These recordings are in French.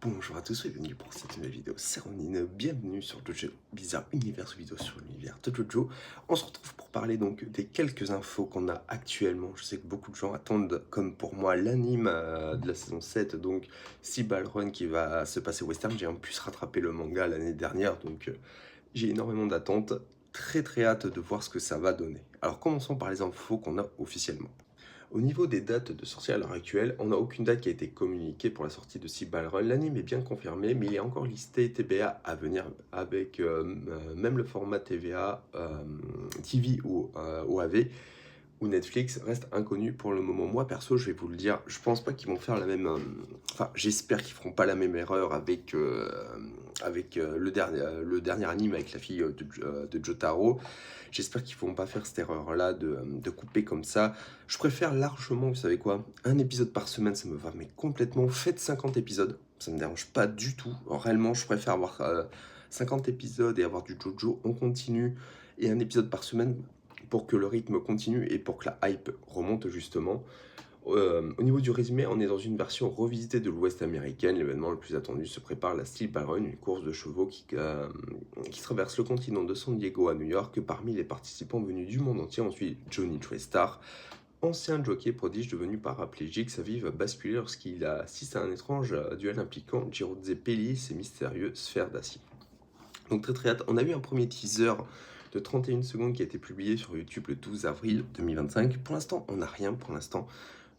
Bonjour à tous et bienvenue pour cette nouvelle vidéo, c'est Ronin, bienvenue sur Jojo Bizarre Univers vidéo sur l'univers de Jojo. On se retrouve pour parler donc des quelques infos qu'on a actuellement. Je sais que beaucoup de gens attendent, comme pour moi, l'anime de la saison 7, donc Sea Run qui va se passer western. J'ai en plus rattrapé le manga l'année dernière, donc j'ai énormément d'attentes. Très hâte de voir ce que ça va donner. Alors commençons par les infos qu'on a officiellement. Au niveau des dates de sortie à l'heure actuelle, on n'a aucune date qui a été communiquée pour la sortie de Sea Run. L'anime est bien confirmé, mais il est encore listé TBA à venir avec même le format TVA, TV ou OAV ou Netflix reste inconnu pour le moment. Moi perso, je vais vous le dire, je pense pas qu'ils vont faire la même. Enfin, j'espère qu'ils feront pas la même erreur avec le dernier anime avec la fille de Jotaro. J'espère qu'ils vont pas faire cette erreur-là de couper comme ça. Je préfère largement, vous savez quoi, un épisode par semaine, ça me va, mais complètement. Faites 50 épisodes, ça me dérange pas du tout. Alors, réellement, je préfère avoir 50 épisodes et avoir du JoJo en continu et un épisode par semaine pour que le rythme continue et pour que la hype remonte justement. Au niveau du résumé, on est dans une version revisitée de l'Ouest américaine. L'événement le plus attendu se prépare, la Steel Run, une course de chevaux qui traverse le continent de San Diego à New York. Parmi les participants venus du monde entier, on suit Johnny Tristar, ancien jockey prodige devenu paraplégique. Sa vie va basculer lorsqu'il assiste à un étrange duel impliquant Girozze Pelli et ses mystérieuses sphères d'acier. Donc très hâte. On a eu un premier teaser de 31 secondes qui a été publié sur YouTube le 12 avril 2025. Pour l'instant, on n'a rien pour l'instant.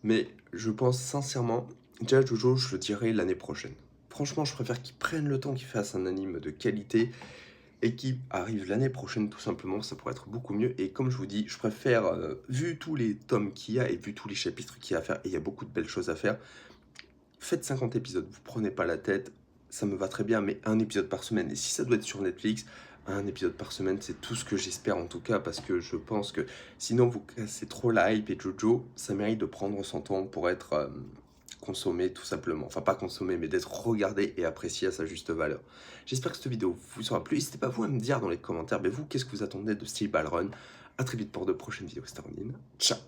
Mais je pense sincèrement, déjà Jojo, je le dirai l'année prochaine. Franchement, je préfère qu'ils prennent le temps, qu'ils fassent un anime de qualité et qui arrive l'année prochaine tout simplement, ça pourrait être beaucoup mieux. Et comme je vous dis, je préfère, vu tous les tomes qu'il y a et vu tous les chapitres qu'il y a à faire, et il y a beaucoup de belles choses à faire, faites 50 épisodes, vous prenez pas la tête, ça me va très bien, mais un épisode par semaine. Et si ça doit être sur Netflix, un épisode par semaine, c'est tout ce que j'espère en tout cas, parce que je pense que sinon vous cassez trop la hype et Jojo, ça mérite de prendre son temps pour être consommé tout simplement. Enfin pas consommé, mais d'être regardé et apprécié à sa juste valeur. J'espère que cette vidéo vous aura plu. N'hésitez pas vous à me dire dans les commentaires, mais vous, qu'est-ce que vous attendez de Steel Ball Run. A très vite pour de prochaines vidéos. C'était Ronin. Ciao.